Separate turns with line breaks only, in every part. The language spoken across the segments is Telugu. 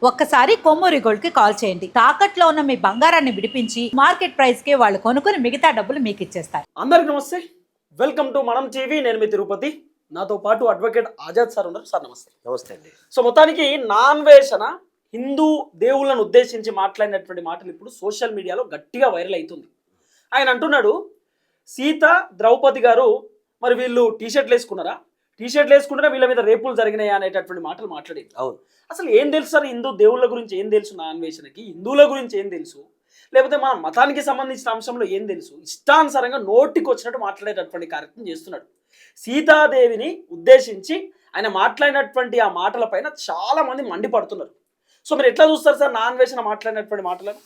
ఒక్కసారి కొమ్మూరి గోల్డ్ కి కాల్ చేయండి. తాకట్లో ఉన్న మీ బంగారాన్ని విడిపించి మార్కెట్ ప్రైస్ కి వాళ్ళు కొనుక్కుని మిగతా డబ్బులు మీకు ఇచ్చేస్తారు.
అందరికి నమస్తే, వెల్కమ్ టు మనం టీవీ. నేను మీ తిరుపతి. నాతో పాటు అడ్వకేట్ ఆజాద్ సార్ ఉన్నారు. సార్ నమస్తే.
నమస్తే అండి.
సో మొత్తానికి నాన్ వేషణ హిందూ దేవుళ్ళను ఉద్దేశించి మాట్లాడినటువంటి మాటలు ఇప్పుడు సోషల్ మీడియాలో గట్టిగా వైరల్ అవుతుంది. ఆయన అంటున్నాడు, సీత ద్రౌపది గారు మరి వీళ్ళు టీషర్ట్లు వేసుకున్నారా, టీషర్ట్లు వేసుకుంటారా, వీళ్ళ మీద రేపులు జరిగినాయా అనేటటువంటి మాటలు మాట్లాడేది.
అవును,
అసలు ఏం తెలుసు సార్? హిందూ దేవుళ్ళ గురించి ఏం తెలుసు? నాన్ వేషణకి హిందువుల గురించి ఏం తెలుసు? లేకపోతే మన మతానికి సంబంధించిన అంశంలో ఏం తెలుసు? ఇష్టానుసారంగా నోటికి వచ్చినట్టు మాట్లాడేటటువంటి కార్యక్రమం చేస్తున్నాడు. సీతాదేవిని ఉద్దేశించి ఆయన మాట్లాడినటువంటి ఆ మాటల పైన చాలా మంది మండిపడుతున్నారు. సో మీరు ఎట్లా చూస్తారు సార్ నాన్ వేషణ మాట్లాడినటువంటి మాటలను?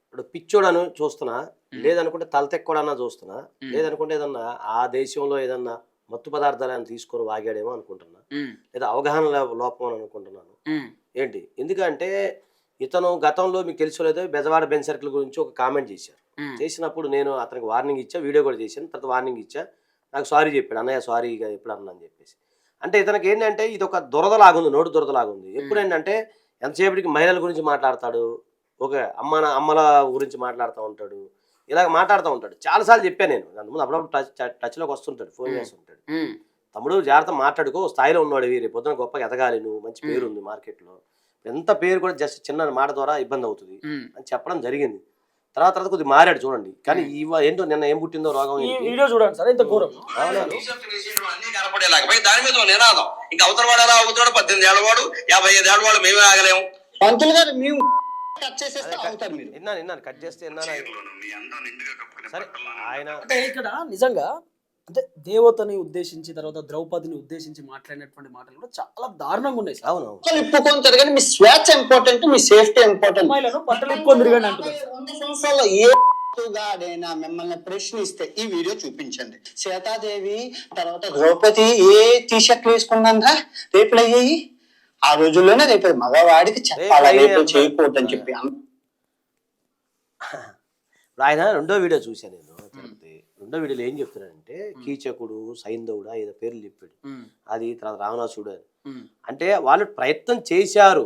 ఇప్పుడు పిచ్చోడను చూస్తున్నా, లేదనుకుంటే తలతెక్కడన్నా చూస్తున్నా, లేదనుకుంటే ఏదన్నా ఆ దేశంలో ఏదన్నా మత్తు పదార్థాలను తీసుకొని వాగాడేమో అనుకుంటున్నా, లేదా అవగాహన లోపం అని అనుకుంటున్నాను. ఏంటి ఎందుకంటే ఇతను గతంలో మీకు తెలుసుకోలేదో బెజవాడ బెంచ్ సర్కిల్ గురించి ఒక కామెంట్ చేశారు. చేసినప్పుడు నేను అతనికి వార్నింగ్ ఇచ్చా, వీడియో కూడా చేశాను. తర్వాత వార్నింగ్ ఇచ్చా, నాకు సారీ చెప్పాడు, అన్నయ్య సారీ ఇక ఎప్పుడు అన్నా అని చెప్పేసి. అంటే ఇతనికి ఏంటంటే ఇది ఒక దురదలాగుంది, నోటు దురదలాగుంది. ఎప్పుడు ఏంటంటే ఎంతసేపటికి మహిళల గురించి మాట్లాడతాడు, ఒక అమ్మల గురించి మాట్లాడుతూ ఉంటాడు, ఇలాగ మాట్లాడుతూ ఉంటాడు. చాలాసార్లు చెప్పాను నేను, అంతకుముందు అప్పుడప్పుడు టచ్లోకి వస్తుంటాడు, ఫోన్ చేస్తుంటాడు. తమ్ముడు జాగ్రత్త మాట్లాడుకో, స్థాయిలో ఉన్నాడు, రేపు పొద్దున గొప్పగా ఎదగాలి, నువ్వు మంచి పేరు ఉంది మార్కెట్లో, ఎంత పేరు కూడా జస్ట్ చిన్న మాట ద్వారా ఇబ్బంది అవుతుంది అని చెప్పడం జరిగింది. తర్వాత కొద్దిగా మారాడు చూడండి. కానీ ఏంటో నిన్న ఏం పుట్టిందో రోగం.
వీడియో చూడండి సార్, ఎంత ఘోరం.
దాని మీద నినాదం ఇంకా అవతల వాడు ఎలా అవుతాడు, 18 ఏళ్ళ వాడు 55 ఏళ్ళ వాడు మేమే ఆగలేము. పంతులు గారు మేము కట్ చేసేస్తే అవుతారు. మీరు
విన్నాను, కట్ చేస్తే సరే. ఆయన
అంటే ఇక్కడ నిజంగా అంటే దేవతని ఉద్దేశించి తర్వాత ద్రౌపదిని ఉద్దేశించి మాట్లాడినటువంటి మాటలు కూడా చాలా దారుణంగా ఉన్నాయి.
అవును,
ఇప్పుకొని తిరగండి, మీ స్వేచ్ఛ ఇంపార్టెంట్, మీ సేఫ్టీ ఇంపార్టెంట్.
అమ్మాయిలను బట్టలు ఇప్పుకొని తిరగండి అంటున్నారు.
100 సంవత్సరాల్లో ఏ గాడైనా మిమ్మల్ని ప్రశ్నిస్తే ఈ వీడియో చూపించండి. సీతాదేవి తర్వాత ద్రౌపది ఏ టీషర్ట్లు వేసుకున్నారా రేపులు అయ్యాయి. ఆ రోజుల్లోనే రేపు మగవాడికి చెప్పాలా రేపు చేయకూడదని చెప్పి.
ఆయన రెండో వీడియో చూశాను నేను. రెండో వీడియోలో ఏం చెప్తున్నాడంటే కీచకుడు, సైంధవుడు ఏదో పేర్లు చెప్పాడు. అది తర్వాత రావణాసుడు అని. అంటే వాళ్ళు ప్రయత్నం చేశారు.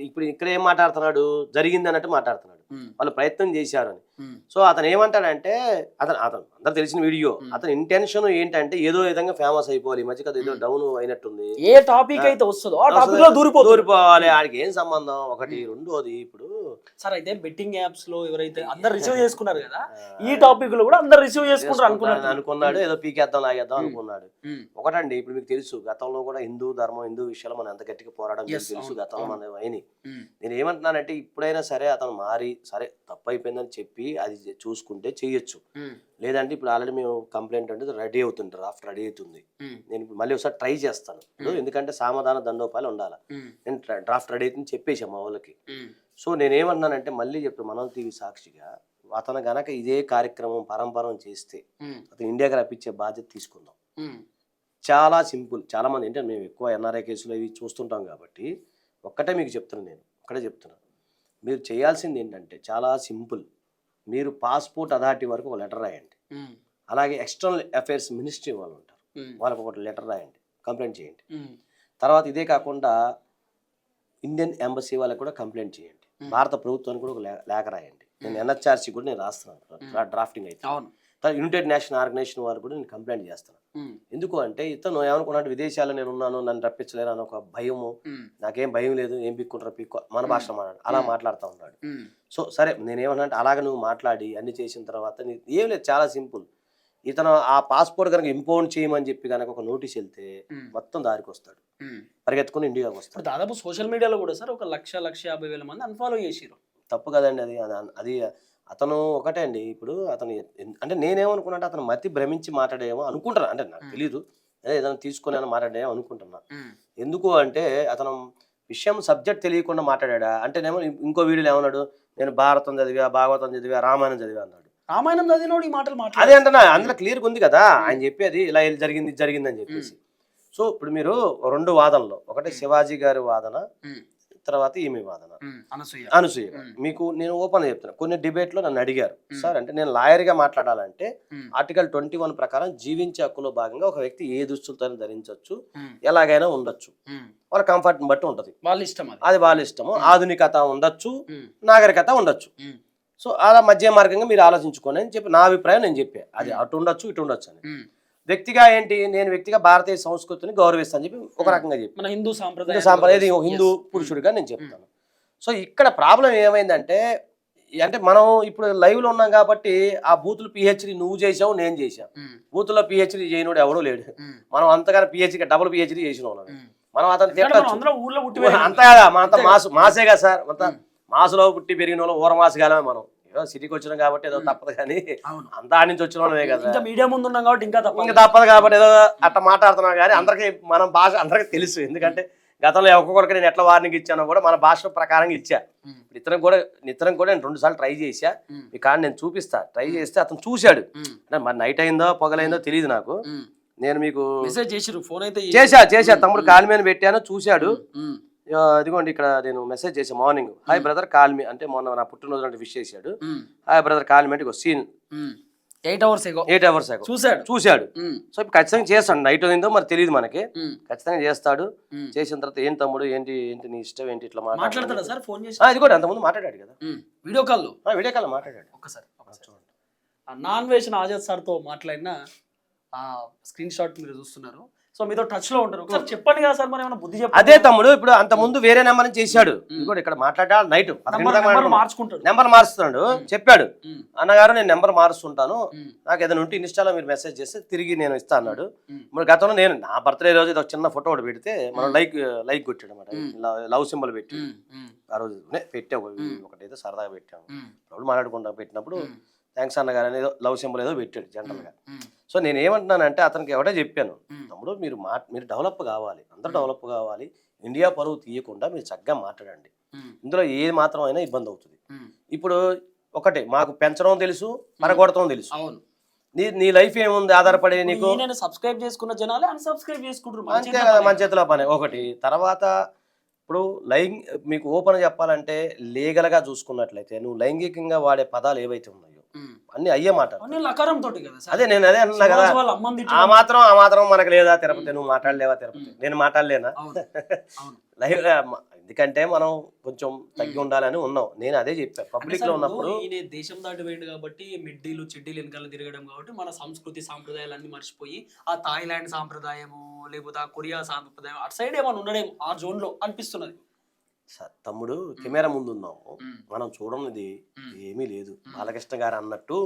ఇప్పుడు ఇక్కడ ఏం మాట్లాడుతున్నాడు, జరిగింది అన్నట్టు మాట్లాడుతున్నాడు. వాళ్ళు ప్రయత్నం చేశారు అని. సో అతను ఏమంటాడంటే, అతను అందరు తెలిసిన వీడియో, అతని ఇంటెన్షన్ ఏంటంటే ఏదో విధంగా ఫేమస్ అయిపోవాలి, ఈ మధ్య కదా ఏదో డౌన్ అయినట్టుంది,
ఏ టాపిక్ అయితే వస్తుందో ఆ టాపిక్ లో
దూరిపోవాలి. ఆడికి ఏం సంబంధం? ఒకటి. రెండోది ఇప్పుడు
సార్ అయితే బెట్టింగ్ యాప్స్ లో ఎవరైతే అందరు రిసీవ్ చేసుకున్నారు కదా, ఈ టాపిక్ లో కూడా అందరు రిసీవ్ చేసుకుంటారు
అనుకున్నాడు, ఏదో పీకేద్దాం లాగేద్దాం అనుకున్నాడు. ఒకటండి, ఇప్పుడు మీకు తెలుసు గతంలో కూడా హిందూ ధర్మం, హిందూ విషయాలు మనం ఎంత గట్టిగా పోరాడడం తెలుసు గతంలో మన అయినాయి. నేను ఏమంటున్నానంటే ఇప్పుడైనా సరే అతను మారి సరే తప్పు అయిపోయిందని చెప్పి అది చూసుకుంటే చెయ్యొచ్చు. లేదంటే ఇప్పుడు ఆల్రెడీ మేము కంప్లైంట్ అంటే రెడీ అవుతుంది, డ్రాఫ్ట్ రెడీ అవుతుంది. నేను ఇప్పుడు మళ్ళీ ఒకసారి ట్రై చేస్తాను. ఎందుకంటే సామధాన దండోపాయాలు ఉండాలి. నేను డ్రాఫ్ట్ రెడీ అవుతుంది చెప్పేసాం మా వాళ్ళకి. సో నేనేమన్నానంటే మళ్ళీ చెప్తాను, మనం టీవీ సాక్షిగా అతను గనక ఇదే కార్యక్రమం పరంపరం చేస్తే అతను ఇండియాకి రప్పించే బాధ్యత తీసుకుందాం. చాలా సింపుల్. చాలా మంది ఏంటంటే మేము ఎక్కువ ఎన్ఆర్ఐ కేసులు ఇవి చూస్తుంటాం కాబట్టి ఒక్కటే మీకు చెప్తున్నాను, నేను ఒక్కటే చెప్తున్నాను. మీరు చేయాల్సింది ఏంటంటే చాలా సింపుల్. మీరు పాస్పోర్ట్ అథారిటీ వరకు ఒక లెటర్ రాయండి. అలాగే ఎక్స్టర్నల్ అఫైర్స్ మినిస్ట్రీ వాళ్ళు ఉంటారు, వాళ్ళకి ఒక లెటర్ రాయండి, కంప్లైంట్ చేయండి. తర్వాత ఇదే కాకుండా ఇండియన్ ఎంబసీ వాళ్ళకి కూడా కంప్లైంట్ చేయండి. భారత ప్రభుత్వానికి కూడా ఒక లేఖ రాయండి. నేను ఎన్హెచ్ఆర్సీ కూడా నేను రాస్తున్నాను, డ్రాఫ్టింగ్ అయితే. యునైటెడ్ నేషన్ ఆర్గనైజేషన్ వారు కూడా నేను కంప్లైంట్ చేస్తాను. ఎందుకు అంటే ఇతను ఏమనుకున్నాడు, విదేశాల్లో నేను ఉన్నాను, నన్ను రప్పించలేరు అని ఒక భయము. నాకేం భయం లేదు, ఏం పిక్కుంటారు పిక్కు, మన భాష మాట్లాడు అలా మాట్లాడుతూ ఉన్నాడు. సో సరే నేనేమన్నా అంటే అలాగే నువ్వు మాట్లాడి అన్ని చేసిన తర్వాత ఏం లేదు, చాలా సింపుల్. ఇతను ఆ పాస్పోర్ట్ కనుక ఇంపోర్ట్ చేయమని చెప్పి కనుక ఒక నోటీస్ వెళ్తే మొత్తం దారికి వస్తాడు, పరిగెత్తుకుని ఇండియాకి వస్తాడు.
దాదాపు సోషల్ మీడియాలో కూడా సార్ 1,50,000 మంది అన్ఫాలో చేసిరు.
తప్పు కదండి అది. అతను ఒకటే అండి, ఇప్పుడు అతను అంటే నేనేమనుకున్నా అతను మతి భ్రమించి మాట్లాడేమో అనుకుంటున్నా, అంటే నాకు తెలీదు, ఏదైనా తీసుకొని మాట్లాడేమో అనుకుంటున్నా. ఎందుకు అంటే అతను విషయం సబ్జెక్ట్ తెలియకుండా మాట్లాడా. అంటేనేమో ఇంకో వీడియోలో ఏమన్నాడు, నేను భారతం చదివా, భాగవతం చదివా, రామాయణం చదివా అన్నాడు.
రామాయణం చదివినోడు ఈ మాటలు
అదే అంటున్నా, అందులో క్లియర్గా ఉంది కదా ఆయన చెప్పేది, ఇలా జరిగింది అని చెప్పేసి. సో ఇప్పుడు మీరు రెండు వాదనలో, ఒకటి శివాజీ గారి వాదన, తర్వాత ఈమె వాదన
అనసూయ.
అనసూయ మీకు నేను ఓపెన్ చెప్తాను. కొన్ని డిబేట్ లో నన్ను అడిగారు, సార్ అంటే నేను లాయర్ గా మాట్లాడాలంటే ఆర్టికల్ 21 ప్రకారం జీవించే హక్కులో భాగంగా ఒక వ్యక్తి ఏ దుస్తులతో ధరించవచ్చు, ఎలాగైనా ఉండొచ్చు, వాళ్ళ కంఫర్ట్ బట్టి ఉంటది,
వాళ్ళ ఇష్టం
అది వాళ్ళ ఇష్టము. ఆధునికత ఉండొచ్చు, నాగరికత ఉండొచ్చు. సో అలా మధ్య మార్గంగా మీరు ఆలోచించుకోండి అని చెప్పి నా అభిప్రాయం నేను చెప్పా. అది అటు ఉండొచ్చు ఇటు ఉండొచ్చు అని. వ్యక్తిగా ఏంటి, నేను వ్యక్తిగా భారతీయ సంస్కృతిని గౌరవిస్తాను చెప్పి ఒక రకంగా చెప్పి,
మన హిందూ
సాంప్రదాయం హిందూ పురుషుడిగా నేను చెప్తాను. సో ఇక్కడ ప్రాబ్లం ఏమైందంటే, అంటే మనం ఇప్పుడు లైవ్ లో ఉన్నాం కాబట్టి ఆ బూతులు పిహెచ్డి నువ్వు చేసావు నేను చేశాను. బూతుల్లో పిహెచ్డి చేయనోడు ఎవడూ లేడు. మనం అంతగా పిహెచ్డి డబుల్ పిహెచ్డి చేసిన వాళ్ళం. మనం అతను తిట్టచ్చు అంతా కదా, మనంతా మాసే కదా సార్, అంతా మాసులో పుట్టి పెరిగిన వాళ్ళు ఊర మాసగాలమే. మనం ఏదో సిటీకి వచ్చినాం కాబట్టి ఏదో తప్పదు, కానీ అంతా ఆడి నుంచి వచ్చిన వాళ్ళమే కదా,
మీడియా ముందు ఉన్నాం కాబట్టి ఇంకా
తప్పదు కాబట్టి ఏదో అట్లా మాట్లాడుతున్నాం. కానీ అందరికీ మన భాష అందరికీ తెలుసు. ఎందుకంటే గతంలో ఒక్కొక్కరికి నేను ఎట్లా వార్నింగ్ ఇచ్చానో కూడా మన భాష ప్రకారంగా ఇచ్చా. ఇతరం కూడా నేను 2 సార్లు ట్రై చేశా. ఈ కానీ నేను చూపిస్తా, ట్రై చేస్తే అతను చూశాడు. మరి నైట్ అయిందో పొగలైందో తెలియదు నాకు. నేను మీకు
ఫోన్ అయితే
చేశా తమ్ముడు కాల్ మీద పెట్టాను, చూశాడు. ఇదిగోండి ఇక్కడ నేను మెసేజ్ చేసా morning, hi brother call me అంటే మొన్న నా పుట్టినరోజు అంటే విష్ చేశాడు. హాయ్ బ్రదర్ కాల్ మీ అంటే సీన్
8 hours ago
చూశాడు. సో ఇప్పుడు ఖచ్చితంగా చేస్తాడు. నైట్ అయిందో మరి తెలియదు మనకి, ఖచ్చితంగా చేస్తాడు. చేసిన తర్వాత ఏం తమ్ముడు ఏంటి నీ ఇష్టం ఏంటి ఇట్లా
మాట్లాడతాడా సార్ ఫోన్ చేసి?
ఇది కూడా అంతకుముందు మాట్లాడాడు కదా,
వీడియో కాల్
మాట్లాడాడు.
ఒక్కసారి నాన్ వేషన్ ఆజాద్ సార్ తో మాట్లాడిన స్క్రీన్ షాట్ మీరు చూస్తున్నారు. సో మీతో టచ్ లో ఉంటారు, ఒకసారి చెప్పండి కదా సార్, మరి ఏమైనా బుద్ధి చెప్పండి.
అదే తమ్ముడు ఇప్పుడు అంత ముందు వేరే నెంబర్ చేశాడు. కూడా ఇక్కడ మాట్లాడా నైట్ నెంబర్ మారుస్తున్నాడు. చెప్పాడు, అన్నగారు నేను నెంబర్ మారుస్తుంటాను, నాకు ఏదైనా ఉంటే ఇన్స్టాలో మీరు మెసేజ్ చేస్తే తిరిగి నేను ఇస్తా అన్నాడు. మరి గతంలో నేను నా బర్త్డే రోజు ఒక చిన్న ఫోటో ఒకటి పెడితే మనం లైక్ కొట్టాడు అనమాట, లవ్ సింబల్ పెట్టి ఆ రోజు పెట్టాము ఒకటైతే సరదాగా పెట్టాము. అప్పుడు మాట్లాడుకుంటా పెట్టినప్పుడు థ్యాంక్స్ అన్నగారు అనేది లవ్ సింబల్ ఏదో పెట్టాడు జనరల్గా. సో నేను ఏమంటున్నానంటే అతనికి ఎవడే చెప్పాను, తమ్ముడు మీరు డెవలప్ కావాలి, అందరూ డెవలప్ కావాలి, ఇండియా పరువు తీయకుండా మీరు చక్కగా మాట్లాడండి. ఇందులో ఏది మాత్రం అయినా ఇబ్బంది అవుతుంది. ఇప్పుడు ఒకటే మాకు పెంచడం తెలుసు, మరగొడటం తెలుసు. నీ లైఫ్ ఏముంది ఆధారపడే, నీకు
సబ్స్క్రైబ్ చేసుకున్న జనాలు అన్సబ్స్క్రైబ్ చేసుకుంటారు,
అంతే కదా, మన చేతిలో పని. ఒకటి తర్వాత ఇప్పుడు మీకు ఓపెన్ చెప్పాలంటే లీగల్ గా చూసుకున్నట్లయితే నువ్వు లైంగికంగా వాడే పదాలు ఏవైతే ఉన్నాయో అన్ని అయ్యే మాట. అదే నేను అదే అన్నా కదా, ఆ మాత్రం మనకు లేదా తిరుపతి, నువ్వు మాట్లాడలేవా తిరుపతి, నేను మాట్లాడలేనా? ఎందుకంటే మనం కొంచెం తగ్గి ఉండాలని ఉన్నాం. నేను అదే చెప్పాను పబ్లిక్ లో ఉన్నప్పుడు.
దేశం దాటి వేయండి కాబట్టి మిడ్డీలు చెడ్డీలు వెనకాల తిరగడం కాబట్టి మన సంస్కృతి సాంప్రదాయాలు అన్ని మర్చిపోయి ఆ థాయిలాండ్ సాంప్రదాయము లేకపోతే ఆ కొరియా సాంప్రదాయం అటు సైడ్ ఏమైనా ఉండడేమో ఆ జోన్ లో అనిపిస్తున్నది.
తమ్ముడు కెమెరా ముందు ఉన్నాము, మనం చూడనిది ఏమీ లేదు. బాలకృష్ణ గారు అన్నట్టు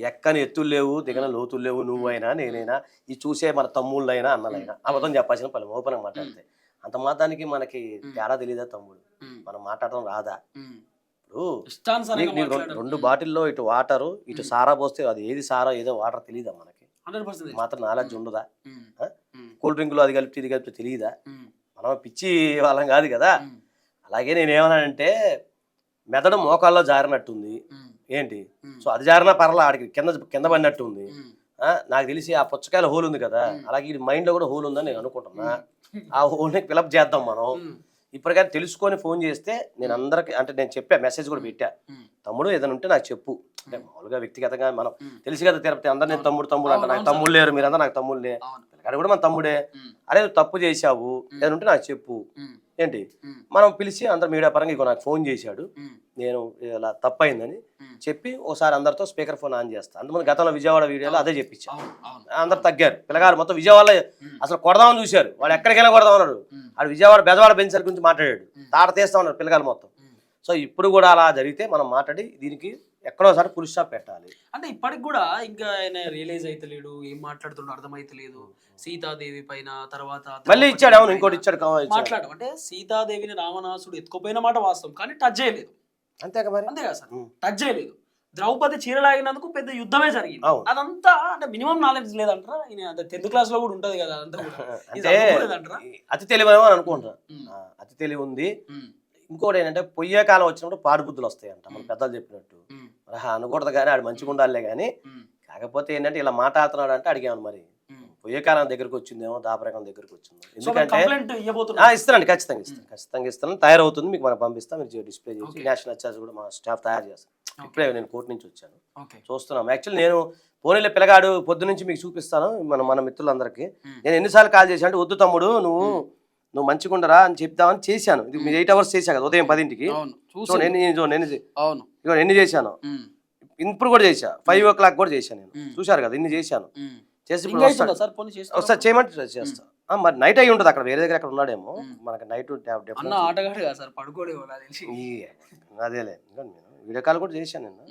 ఎక్కని ఎత్తులు లేవు, దిగన లోతులు లేవు, నువ్వైనా నేనైనా ఈ చూసే మన తమ్ముళ్ళైనా అన్నలైనా అబద్ధం చెప్పాల్సిన పని ఓపెన్ మాట్లాడితే. అంత మాత్రానికి మనకి తేడా తెలియదా తమ్ముడు, మనం మాట్లాడడం రాదా? ఇప్పుడు 2 బాటిల్లో ఇటు వాటరు ఇటు సారా పోస్తే అది ఏది సారా ఏదో వాటర్ తెలియదా మనకి? మాత్రం నాలెడ్జ్ ఉండదా? కూల్ డ్రింక్ లో అది కలిపి ఇది కలిపి తెలియదా? మనం పిచ్చి వాళ్ళం కాదు కదా. అలాగే నేనేమన్నానంటే మెదడు మోకాల్లో జారినట్టుంది ఏంటి, సో అది జారినా పర్లా, ఆడికి కింద పడినట్టు ఉంది. నాకు తెలిసి ఆ పుచ్చకాయల హోల్ ఉంది కదా, అలాగే ఇది మైండ్ లో కూడా హోల్ ఉందని నేను అనుకుంటున్నా. ఆ హోల్ని ఫిలప్ చేద్దాం మనం. ఇప్పటికైనా తెలుసుకొని ఫోన్ చేస్తే నేను అందరికి అంటే నేను చెప్పా, మెసేజ్ కూడా పెట్టా, తమ్ముడు ఏదైనా ఉంటే నాకు చెప్పు. అంటే మామూలుగా వ్యక్తిగతంగా మనం తెలుసు కదా తిరుపతి అందరు నేను తమ్ముడు అంటే నాకు తమ్ముళ్ళు లేరు, మీరందరూ నాకు తమ్ముళ్ళే, పిల్లగాడు కూడా మన తమ్ముడే. అరే తప్పు చేసావు ఏదైనా ఉంటే నాకు చెప్పు ఏంటి. మనం పిలిచి అందరు మీడియా పరంగా ఇక నాకు ఫోన్ చేశాడు, నేను ఇలా తప్పైందని చెప్పి ఒకసారి అందరితో స్పీకర్ ఫోన్ ఆన్ చేస్తా. అందుకని గతంలో విజయవాడ వీడియోలో అదే చెప్పించా, అందరు తగ్గారు. పిల్లగారు మొత్తం విజయవాడ అసలు కొడదామని చూశారు, వాడు ఎక్కడికైనా కొడదామన్నాడు. ఆడు విజయవాడ బెజవాడ బెంచర్ గురించి మాట్లాడాడు, తాట తీస్తా ఉన్నారు పిల్లగారు మొత్తం. సో ఇప్పుడు కూడా అలా జరిగితే మనం మాట్లాడి దీనికి ఎక్కడోసారి పులి స్టాప్ పెట్టాలి.
అంటే ఇప్పటికి కూడా ఇంకా ఆయన రియలైజ్ అయితలేడు, ఏం మాట్లాడుతుండో అర్థమైతలేదు. సీతాదేవి పైన తర్వాత
మళ్ళీ ఇచ్చాడు, అవును ఇంకోటి ఇచ్చాడు
మాట్లాడు. అంటే సీతాదేవిని రావణాసుడు ఎత్తుకోపోయిన మాట వాస్తవం, కానీ టచ్ చేయలేదు.
అంతేగా మరి,
అంతే కదా సార్, టచ్ చేయలేదు. ద్రౌపది చీరలాగినందుకు పెద్ద యుద్ధమే జరిగింది. అదంతా అంటే మినిమం నాలెడ్జ్ లేదంటారా? 10th క్లాస్ లో కూడా ఉంటది కదా అదంతా కూడా.
అతి తెలివేమో అని అనుకుంటా, అతి తెలివి ఉంది. ఇంకోటి ఏంటంటే పొయ్యే కాలం వచ్చినప్పుడు పాడుబుద్ధులు వస్తాయంట, మన పెద్దలు చెప్పినట్టు. అనకూడదు కానీ ఆడు మంచిగా ఉండాలే కానీ, కాకపోతే ఏంటంటే ఇలా మాట్లాడుతున్నాడు అంటే అడిగాను మరి పోయే కాలం దగ్గరకు వచ్చిందేమో దాపరకం దగ్గరకు వచ్చిందో.
సో
ఎందుకంటే
కంప్లైంట్ ఇవ్వబోతున్నా
ఇస్తానండి, ఖచ్చితంగా ఇస్తాను. తయారవుతుంది, మీకు మనం పంపిస్తాం, మీరు డిస్ప్లే చేసి నేషనల్ చార్జ్ కూడా మా స్టాఫ్ తయారు చేస్తాం. ఇప్పుడే నేను కోర్టు నుంచి వచ్చాను, చూస్తున్నాం. యాక్చువల్లీ నేను పోనీలే పిల్లగాడు పొద్దు నుంచి మీకు చూపిస్తాను మన మిత్రులందరికీ. నేను ఎన్నిసార్లు కాల్ చేశాను అంటే, వద్దు తమ్ముడు నువ్వు మంచిగా ఉండరా అని చెప్తామని చేశాను. ఇది 8 hours చేశాను కదా, ఉదయం 10కి. ఎన్ని చేశాను, ఇప్పుడు కూడా చేశా, 5 o'clock కూడా చేశాను. నేను చూశారు కదా, ఇన్ని చేశాను. చేసి ఒకసారి చేయమంటే చేస్తా. మరి నైట్ అయ్యి ఉంటుంది అక్కడ, వేరే దగ్గర అక్కడ ఉన్నాడేమో. మనకి నైట్ అదేలే, వీడియో కాల్ కూడా చేశాను నేను.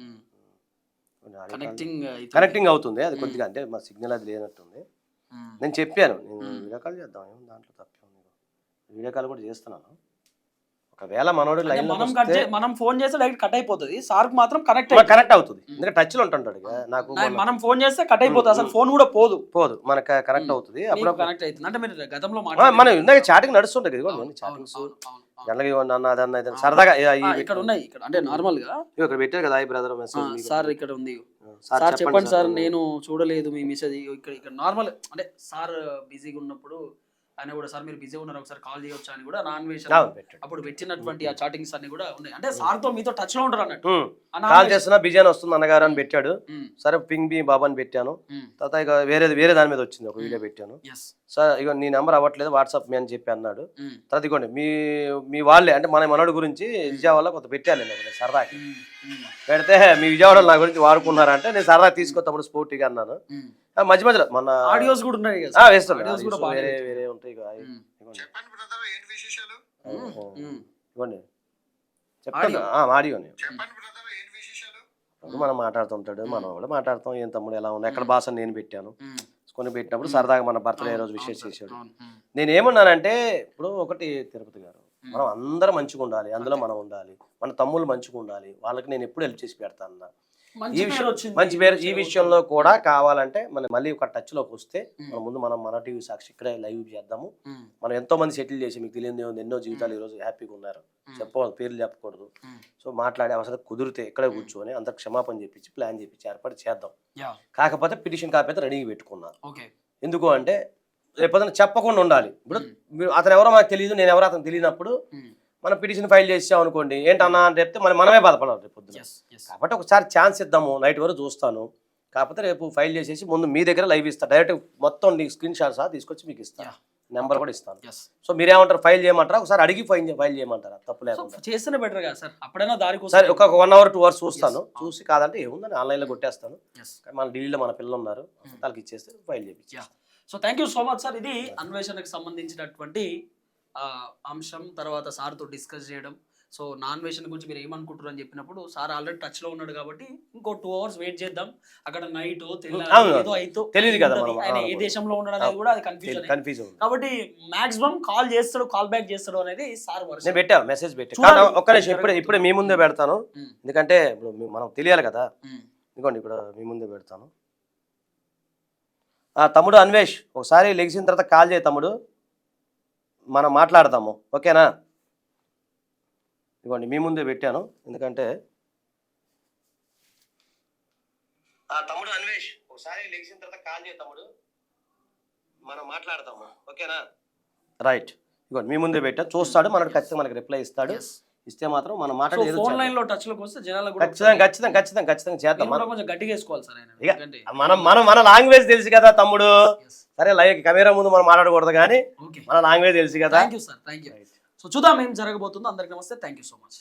కనెక్టింగ్ అవుతుంది అది కొద్దిగా, అంటే మా సిగ్నల్ అది లేనట్టుంది. నేను చెప్పాను, నేను వీడియో కాల్ చేద్దాం, ఏమో దాంట్లో తప్పే ఉంది. వీడియో కాల్ కూడా చేస్తున్నాను. ఒకవేళ మనోడు
మనం ఫోన్ చేస్తే డైరెక్ట్ కట్ అయిపోతుంది, సార్ మాత్రం కనెక్ట్
అవుతుంది. ఎందుకంటే టచ్ లో ఉంటుంటాడు నాకు.
మనం ఫోన్ చేస్తే కట్ అయిపోతుంది, అసలు ఫోన్ కూడా పోదు
మనకు కనెక్ట్ అవుతుంది. అప్పుడు
కనెక్ట్ అవుతుంది. అంటే మీరు గతంలో
మనం ఇందాక చాటింగ్ నడుస్తుంటాయి కదా, చాటింగ్స్ సరదాగా
ఇక్కడ ఉన్నాయి. ఇక్కడ అంటే నార్మల్ గా
ఇక్కడ పెట్టారు కదా, బ్రదర్ మెసేజ్
సార్ ఇక్కడ ఉంది, సార్ చెప్పండి సార్, నేను చూడలేదు మీ మెసేజ్. ఇక్కడ నార్మల్ అంటే సార్ బిజీగా ఉన్నప్పుడు ఆయన కూడా, సార్ మీరు బిజీ ఉన్నారు ఒకసారి కాల్ చేయొచ్చా అని కూడా నాన్ వెజ్ అప్పుడు పెట్టినటువంటి ఆ చాటింగ్స్ అన్ని కూడా ఉన్నాయి. అంటే సార్ తో మీతో టచ్ లో ఉంటారు అన్నట్టు.
కాల్ చేస్తున్నా బిజీ అని వస్తుంది అన్నగారు అని పెట్టాడు. సరే పింగ్ బి బాబా అని పెట్టాను. తర్వాత ఇక వేరే దాని మీద వచ్చింది, ఒక వీడియో పెట్టాను. సార్ ఇక నీ నెంబర్ అవ్వట్లేదు, వాట్సాప్ మీ అని చెప్పి అన్నాడు. తర్వాత ఇగోండి మీ వాళ్ళే, అంటే మన మనోడి గురించి విజయవాడలో కొంత పెట్టాను నేను సరదాకి. పెడితే మీ విజయవాడలో నా గురించి వాడుకున్నారంటే నేను సరదా తీసుకోతప్పుడు స్పోర్టిగా అన్నాను. మధ్య మధ్యలో మన
ఆడియోస్ కూడా ఉన్నాయి,
వేస్తున్నాను, వేరే ఉంటాయి. ఇవ్వండి చెప్తాను ఆడియోని. మనం మాట్లాడుతుంటాడు, మనం కూడా మాట్లాడతాం. ఏం తమ్ముడు ఎలా ఉంది, ఎక్కడ భాష నేను పెట్టాను. కొన్ని పెట్టినప్పుడు సరదాగా మన బర్త్డే రోజు విషయం చేశాడు. నేను ఏమన్నానంటే, ఇప్పుడు ఒకటి తిరుపతి గారు, మనం అందరం మంచిగా ఉండాలి, అందులో మనం ఉండాలి, మన తమ్ముళ్ళు మంచిగా ఉండాలి, వాళ్ళకి నేను ఎప్పుడు హెల్ప్ చేసి పెడతాను. మంచి పేరు ఈ విషయంలో కూడా కావాలంటే మనం మళ్ళీ ఒక టచ్ లోకి వస్తే మన టీవీ సాక్షి ఇక్కడే లైవ్ చేద్దాము. మనం ఎంతో మంది సెటిల్ చేసి, మీకు తెలియదు ఎన్నో జీవితాలు ఈ రోజు హ్యాపీగా ఉన్నారు, చెప్పవాలి పేర్లు చెప్పకూడదు. సో మాట్లాడే అవసరం కుదిరితే ఇక్కడే కూర్చొని అంత క్షమాపణ చెప్పించి ప్లాన్ చేపించి ఏర్పాటు చేద్దాం. కాకపోతే పిటిషన్ కాపీ అయితే రెడీగా పెట్టుకున్నాను. ఎందుకు అంటే రేపొద్దున చెప్పకుండా ఉండాలి. ఇప్పుడు అతను ఎవరో మనకు తెలియదు, నేను ఎవరో అతను తెలియనప్పుడు మనం పిటిషన్ ఫైల్ చేసాం అనుకోండి, ఏంటన్నా అని చెప్తే మనమే బాధపడాలి రేపు పొద్దున. కాబట్టి ఒకసారి ఛాన్స్ ఇద్దాము, నైట్ వరకు చూస్తాను. కాకపోతే రేపు ఫైల్ చేసేసి ముందు మీ దగ్గర లైవ్ ఇస్తాను, డైరెక్ట్ మొత్తం స్క్రీన్ షాట్స్ తీసుకొచ్చి మీకు ఇస్తాను, నెంబర్ కూడా ఇస్తాను. సో మీరేమంటారు, ఫైల్ చేయమంటారా, ఒకసారి అడిగి ఫైల్ చేయమంటారా? తప్పు లేకుండా చేస్తేనే బెటర్ కదా సార్. అప్పుడైనా దానికి సరే ఒక 1 hour 2 hours చూస్తాను, చూసి కాదంటే ఏముందని ఆన్లైన్లో కొట్టేస్తాను. మన ఢిల్లీలో మన పిల్లలు ఉన్నారు, వాళ్ళకి ఇచ్చేస్తే ఫైల్ చేయించి. So thank you so much sir. ఇది అన్వేషణకు సంబంధించినటువంటి అంశం. తర్వాత సార్తో డిస్కస్ చేయడం. సో నాన్ వెషన్ గురించి మీరు ఏమనుకుంటారు అని చెప్పినప్పుడు సార్ ఆల్రెడీ టచ్ లో ఉన్నాడు కాబట్టి ఇంకో 2 hours వెయిట్ చేద్దాం. అక్కడ నైట్ తెలియదు కదా ఆయన ఏ దేశంలో ఉన్నాడు అనేది కూడా అది కన్ఫ్యూజన్. కాబట్టి మాక్సిమం కాల్ చేస్తాడు, కాల్ బ్యాక్ చేస్తాడు అనేది సార్ వర్షన్. పెట్టా మెసేజ్ పెట్టా. ఒక్క నిమిషం, ఇప్పుడే మీ ముందే పెడతాను, ఎందుకంటే ఇప్పుడు మనం తెలియాలి కదా. ఇదిగోండి ఇప్పుడు మీ ముందే పెడతాను. తమ్ముడు అన్వేష్, ఒకసారి లెగిసిన తర్వాత కాల్ చేయి తమ్ముడు, మనం మాట్లాడతాము, ఓకేనా? ఇదిగోండి మీ ముందే పెట్టాను, ఎందుకంటే తమ్ముడు అన్వేష్, ఒకసారి లెగిసిన తర్వాత కాల్ చేయి తమ్ముడు, మనం మాట్లాడతాము, ఓకేనా? రైట్, ఇదిగోండి మీ ముందే పెట్టాను, చూస్తాడు, మనకు ఖచ్చితంగా మనకి రిప్లై ఇస్తాడు. ఇస్తే మాత్రం మనం మాట్లాడేది ఫోన్ లైన్ లో టచ్ లోకి వస్తే జనాలకు ఖచ్చితంగా చేద్దాం. కొంచెం గట్టిగా వేసుకోవాలి సార్. మన లాంగ్వేజ్ తెలుసు కదా తమ్ముడు. సరే లైవ్ కెమెరా ముందు మనం మాట్లాడకూడదు కానీ మన లాంగ్వేజ్ తెలుసు కదా. Thank you sir, thank you. So చూద్దాం ఏం జరగబోతుందో. అందరికి నమస్తే, థ్యాంక్ యూ సో మచ్.